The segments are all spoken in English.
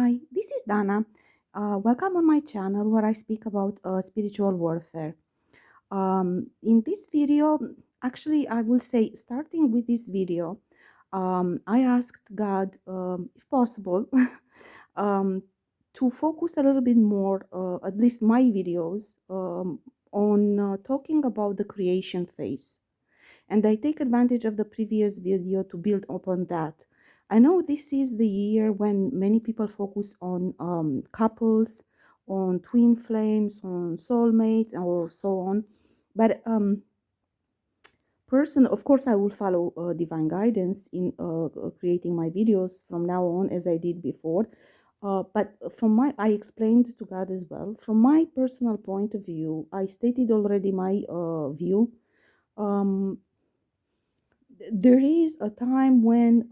Hi, this is Dana. Welcome on my channel where I speak about spiritual warfare. In this video, actually, I will say, starting with this video, I asked God, if possible, um, to focus a little bit more, at least my videos, on talking about the creation phase. And I take advantage of the previous video to build upon that. I know this is the year when many people focus on couples, on twin flames, on soulmates, or so on. But of course, I will follow divine guidance in creating my videos from now on, as I did before. But I explained to God as well. From my personal point of view, I stated already my view. Um, there is a time when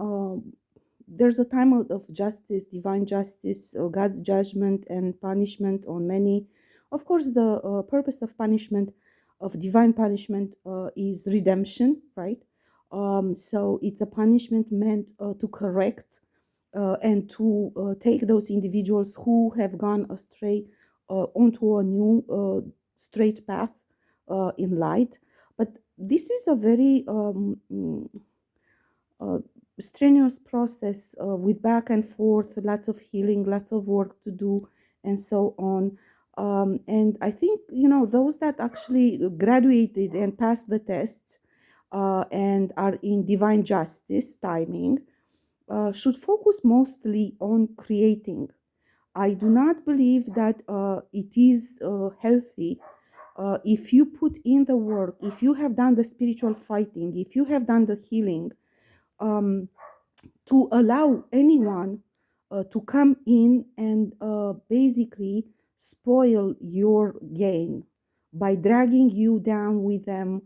there's a time of justice, divine justice, God's judgment and punishment on many. Of course, the purpose of punishment, of divine punishment, is redemption, right? So it's a punishment meant to correct and to take those individuals who have gone astray onto a new straight path in light. But this is a very uh, strenuous process with back and forth, lots of healing, lots of work to do, and so on. And I think, those that actually graduated and passed the tests and are in divine justice timing should focus mostly on creating. I do not believe that it is healthy if you put in the work, if you have done the spiritual fighting, if you have done the healing, um, to allow anyone to come in and basically spoil your gain by dragging you down with them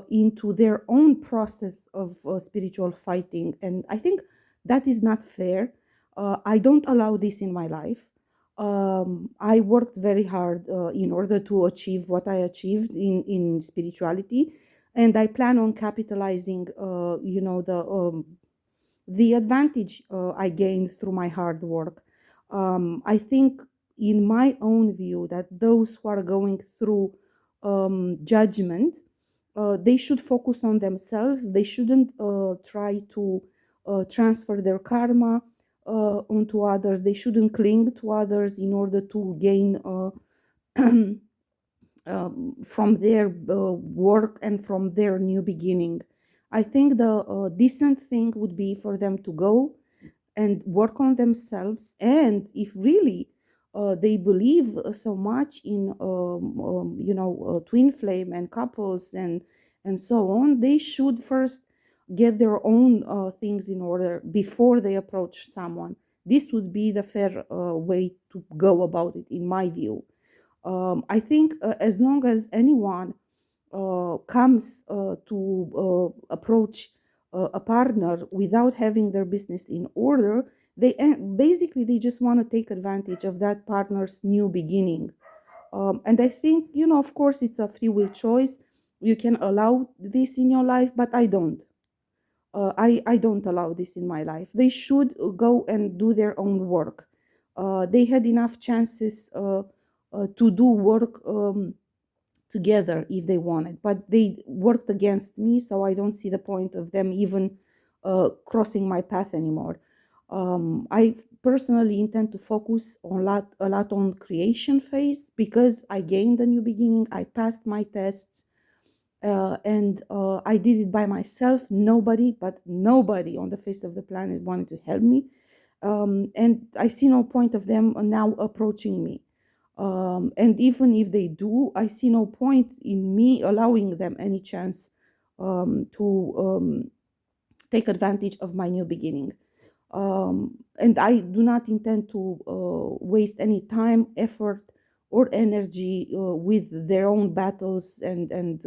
into their own process of spiritual fighting. And I think that is not fair. I don't allow this in my life. I worked very hard in order to achieve what I achieved in spirituality, and I plan on capitalizing, the advantage I gained through my hard work. I think, in my own view, that those who are going through judgment, they should focus on themselves. They shouldn't try to transfer their karma onto others. They shouldn't cling to others in order to gain from their work and from their new beginning. I think the decent thing would be for them to go and work on themselves. And if really they believe so much in, twin flame and couples and so on, they should first get their own things in order before they approach someone. This would be the fair way to go about it, in my view. I think as long as anyone comes to approach a partner without having their business in order, basically they just want to take advantage of that partner's new beginning. And I think, of course, it's a free will choice. You can allow this in your life, but I don't. I don't allow this in my life. They should go and do their own work. They had enough chances to do work together if they wanted, but they worked against me, so I don't see the point of them even crossing my path anymore. I personally intend to focus a lot on creation phase, because I gained a new beginning. I passed my tests, and I did it by myself. Nobody on the face of the planet wanted to help me, and I see no point of them now approaching me. And even if they do, I see no point in me allowing them any chance to take advantage of my new beginning. And I do not intend to waste any time, effort, or energy with their own battles and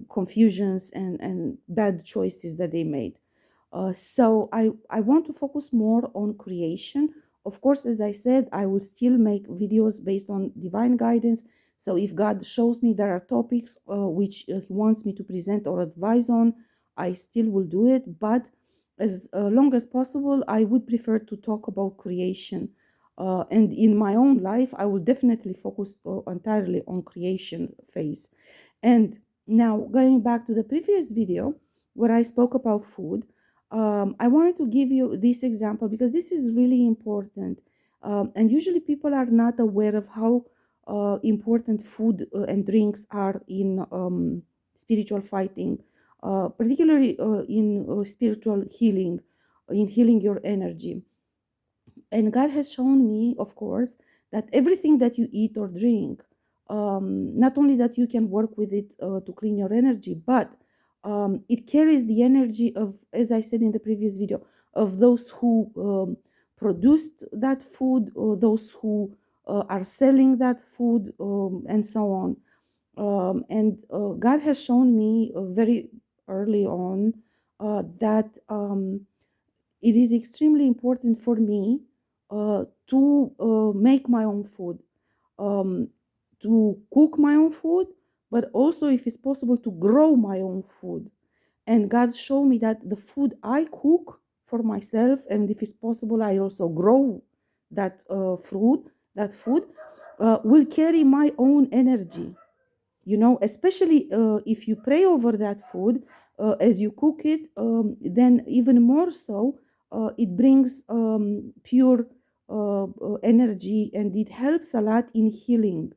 confusions and bad choices that they made. So I want to focus more on creation. Of course, as I said, I will still make videos based on divine guidance. So if God shows me there are topics which He wants me to present or advise on, I still will do it. But as long as possible, I would prefer to talk about creation. And in my own life, I will definitely focus entirely on creation phase. And now, going back to the previous video where I spoke about food, I wanted to give you this example because this is really important. And usually, people are not aware of how important food and drinks are in spiritual fighting, particularly in spiritual healing, in healing your energy. And God has shown me, of course, that everything that you eat or drink, not only that you can work with it to clean your energy, but it carries the energy of, as I said in the previous video, of those who produced that food, or those who are selling that food, and so on. And God has shown me very early on that it is extremely important for me to make my own food, um, to cook my own food, but also, if it's possible, to grow my own food. And God showed me that the food I cook for myself, and if it's possible, I also grow that that food, will carry my own energy. Especially if you pray over that food as you cook it, then even more so, it brings pure energy, and it helps a lot in healing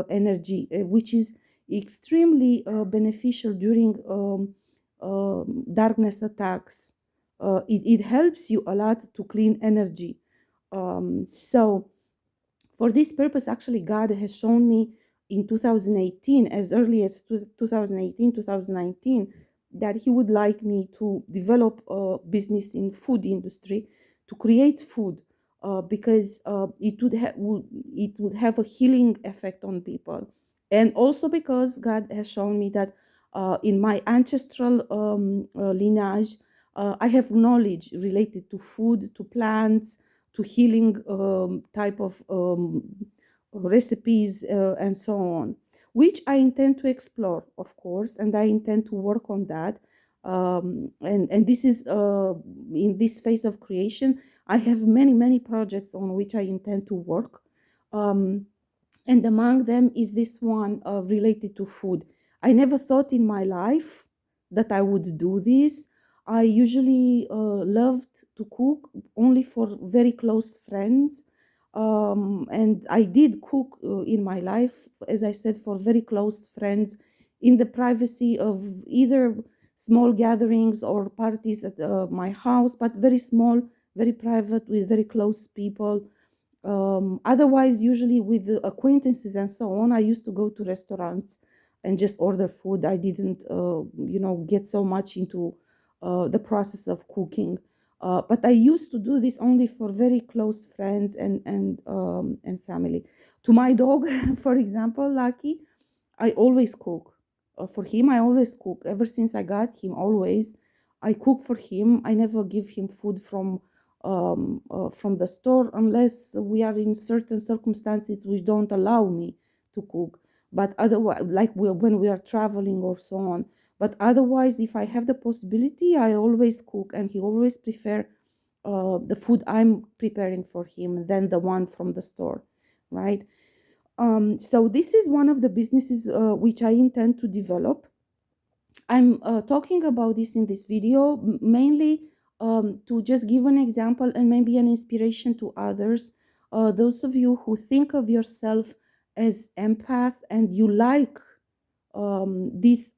energy, which is extremely beneficial during darkness attacks. It helps you a lot to clean energy. So for this purpose, actually, God has shown me in 2018, as early as 2018, 2019, that He would like me to develop a business in food industry, to create food, because it would have a healing effect on people, and also because God has shown me that in my ancestral lineage, I have knowledge related to food, to plants, to healing type of recipes, and so on, which I intend to explore, of course, and I intend to work on that. And this is in this phase of creation. I have many projects on which I intend to work. Um, and among them is this one related to food. I never thought in my life that I would do this. I usually loved to cook only for very close friends, and I did cook in my life, as I said, for very close friends, in the privacy of either small gatherings or parties at my house, but very small, very private, with very close people. Otherwise, usually with the acquaintances and so on, I used to go to restaurants and just order food. I didn't, get so much into the process of cooking. But I used to do this only for very close friends and family. To my dog, for example, Lucky, I always cook. For him, I always cook. Ever since I got him, always I cook for him. I never give him food from the store unless we are in certain circumstances which don't allow me to cook. But otherwise, like when we are traveling or so on. But otherwise, if I have the possibility, I always cook, and he always prefer the food I'm preparing for him than the one from the store, right? So this is one of the businesses which I intend to develop. I'm talking about this in this video mainly to just give an example and maybe an inspiration to others. Those of you who think of yourself as empath and you like this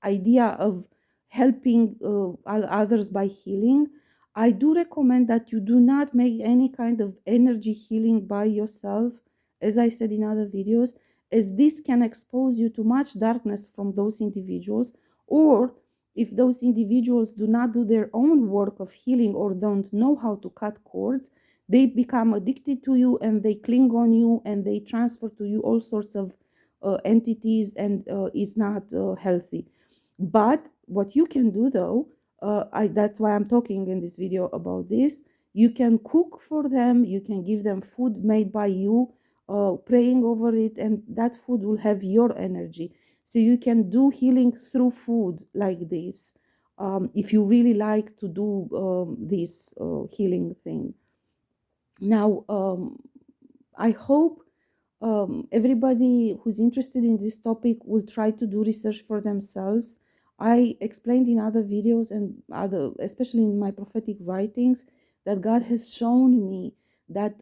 idea of helping others by healing, I do recommend that you do not make any kind of energy healing by yourself, as I said in other videos, as this can expose you to much darkness from those individuals. Or if those individuals do not do their own work of healing or don't know how to cut cords, they become addicted to you and they cling on you and they transfer to you all sorts of entities, and is not healthy. But what you can do though, that's why I'm talking in this video about this. You can cook for them, you can give them food made by you, praying over it, and that food will have your energy. So you can do healing through food like this. if you really like to do this healing thing. Now, I hope everybody who's interested in this topic will try to do research for themselves. I explained in other videos and other, especially in my prophetic writings, that God has shown me that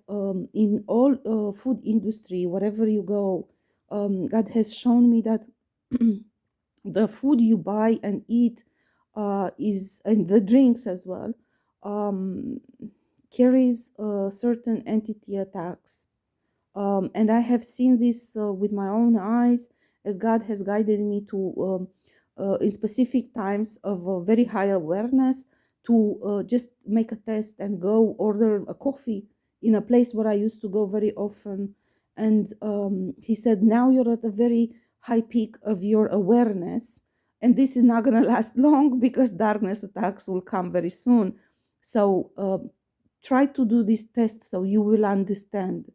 in all food industry, wherever you go, God has shown me that the food you buy and eat is, and the drinks as well, um, carries certain entity attacks. And I have seen this with my own eyes, as God has guided me to, in specific times of very high awareness, to just make a test and go order a coffee in a place where I used to go very often. And He said, now you're at a very high peak of your awareness, and this is not going to last long because darkness attacks will come very soon. So try to do this test so you will understand.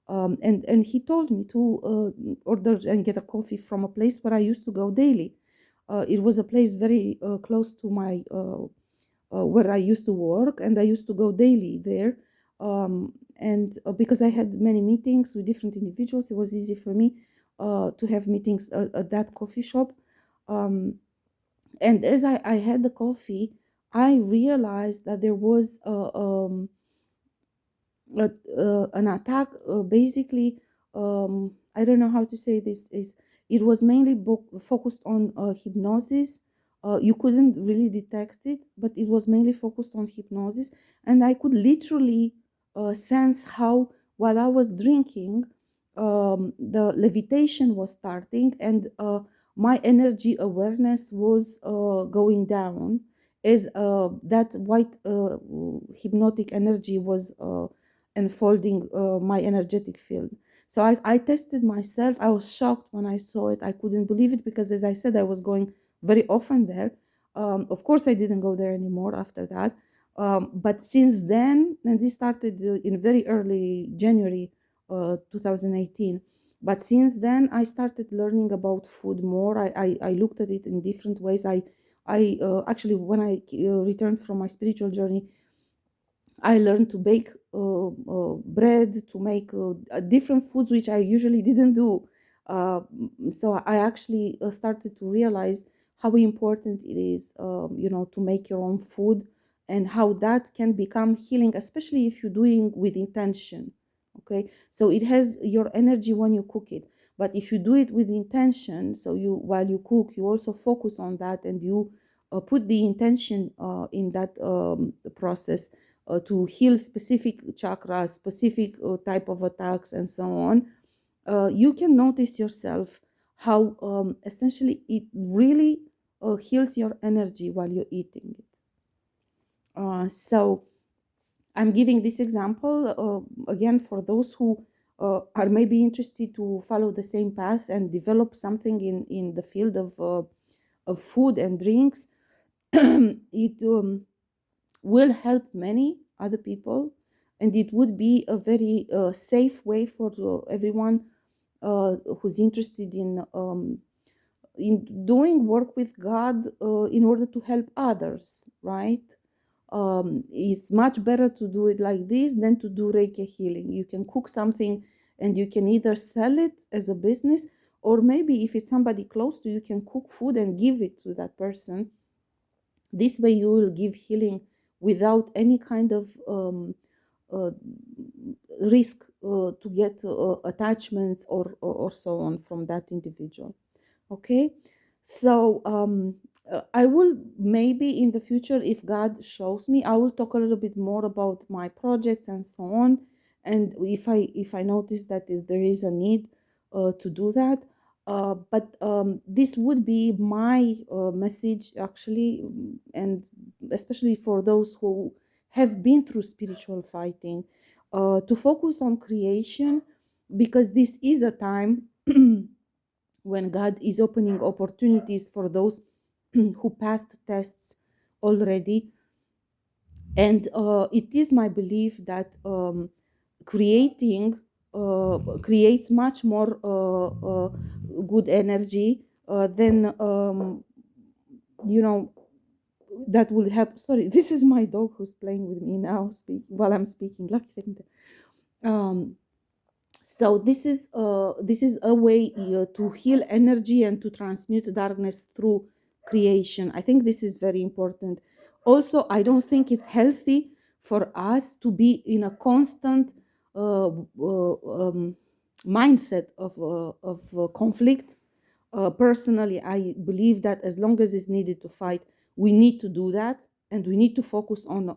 And he told me to order and get a coffee from a place where I used to go daily. It was a place very close to my where I used to work, and I used to go daily there. And Because I had many meetings with different individuals, it was easy for me to have meetings at that coffee shop. Um, and as I had the coffee, I realized that there was an attack. Basically, I don't know how to say this. Is It was mainly focused on hypnosis. You couldn't really detect it, but it was mainly focused on hypnosis, and I could literally sense how, while I was drinking, the levitation was starting, and my energy awareness was going down, as that white hypnotic energy was enfolding my energetic field. So I tested myself. I was shocked when I saw it. I couldn't believe it because, as I said, I was going very often there. Of course, I didn't go there anymore after that. But since then, and this started in very early January 2018. But since then, I started learning about food more. I looked at it in different ways. I actually, when I returned from my spiritual journey, I learned to bake bread, to make different foods, which I usually didn't do. So I actually started to realize how important it is, to make your own food, and how that can become healing, especially if you're doing with intention. Okay, so it has your energy when you cook it, but if you do it with intention, so you, while you cook, you also focus on that, and you put the intention in that process to heal specific chakras, specific type of attacks, and so on. You can notice yourself how essentially it really heals your energy while you're eating it. So I'm giving this example again for those who are maybe interested to follow the same path and develop something in the field of food and drinks. It will help many other people, and it would be a very safe way for everyone who's interested in doing work with God in order to help others, right? It's much better to do it like this than to do Reiki healing. You can cook something and you can either sell it as a business, or maybe if it's somebody close to you, you can cook food and give it to that person. This way you will give healing without any kind of uh, risk to get attachments or so on from that individual. Okay, so I will, maybe in the future, if God shows me, I will talk a little bit more about my projects and so on, and if I notice that there is a need to do that. But this would be my message, actually, and especially for those who have been through spiritual fighting, to focus on creation, because this is a time when God is opening opportunities for those who passed tests already. And it is my belief that creating creates much more good energy than, you know, that will help. Sorry, this is my dog who's playing with me now, while I'm speaking. Lucky second. So this is a way to heal energy and to transmute darkness through creation. I think this is very important. Also, I don't think it's healthy for us to be in a constant mindset of conflict. Personally, I believe that as long as it's needed to fight, we need to do that, and we need to focus on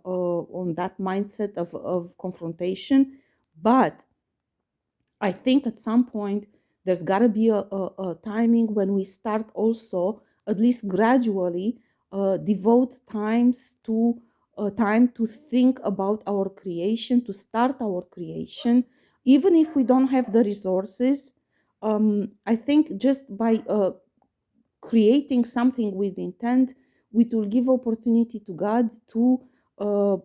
that mindset of confrontation. But I think at some point there's got to be a timing when we start also, at least gradually, devote time to think about our creation, to start our creation, even if we don't have the resources. I think just by creating something with intent, it will give opportunity to God to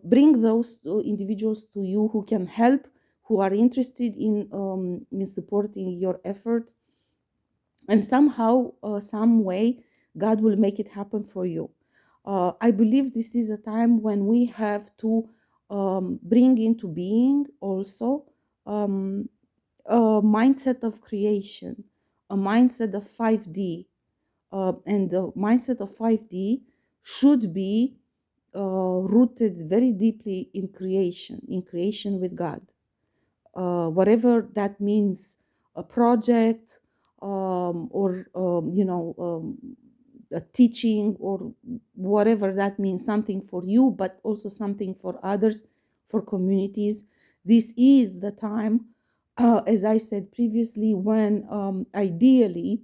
bring those individuals to you who can help, who are interested in supporting your effort, and somehow, some way, God will make it happen for you. I believe this is a time when we have to bring into being also um, a mindset of creation, a mindset of 5D, and the mindset of 5D should be rooted very deeply in creation with God. Whatever that means, a project, or a teaching, or whatever that means, something for you, but also something for others, for communities. This is the time, as I said previously, when ideally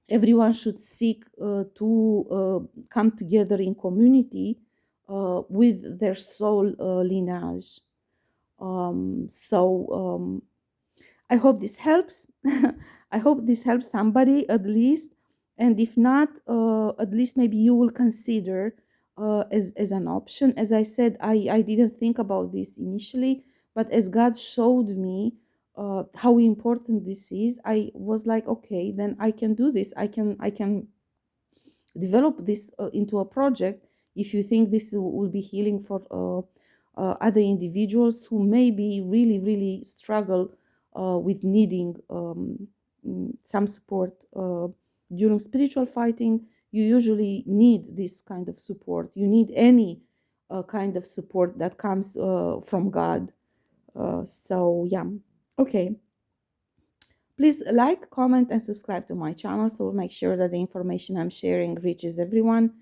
everyone should seek to come together in community with their soul lineage. So I hope this helps. I hope this helps somebody at least. And if not, at least maybe you will consider as an option. As I said, I didn't think about this initially, but as God showed me how important this is, I was like, okay, then I can do this. I can develop this into a project if you think this will be healing for other individuals who maybe really struggle with needing some support during spiritual fighting. You usually need this kind of support. You need any kind of support that comes from God. So yeah, okay. Please like, comment, and subscribe to my channel so we'll make sure that the information I'm sharing reaches everyone.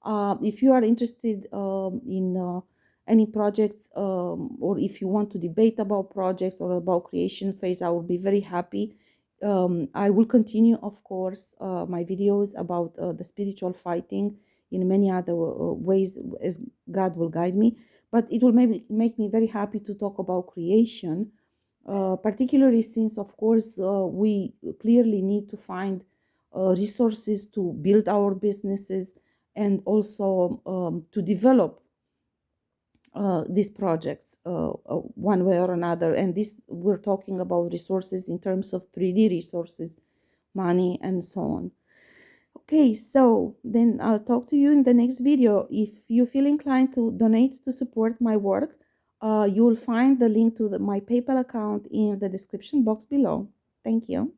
If you are interested in any projects, or if you want to debate about projects or about creation phase, I will be very happy. I will continue, of course, my videos about the spiritual fighting in many other ways as God will guide me. But it will make me very happy to talk about creation, particularly since, of course, we clearly need to find resources to build our businesses, and also to develop these projects one way or another. And this, we're talking about resources in terms of 3D resources, money, and so on. Okay, so then I'll talk to you in the next video. If you feel inclined to donate to support my work, you will find the link to my PayPal account in the description box below. Thank you.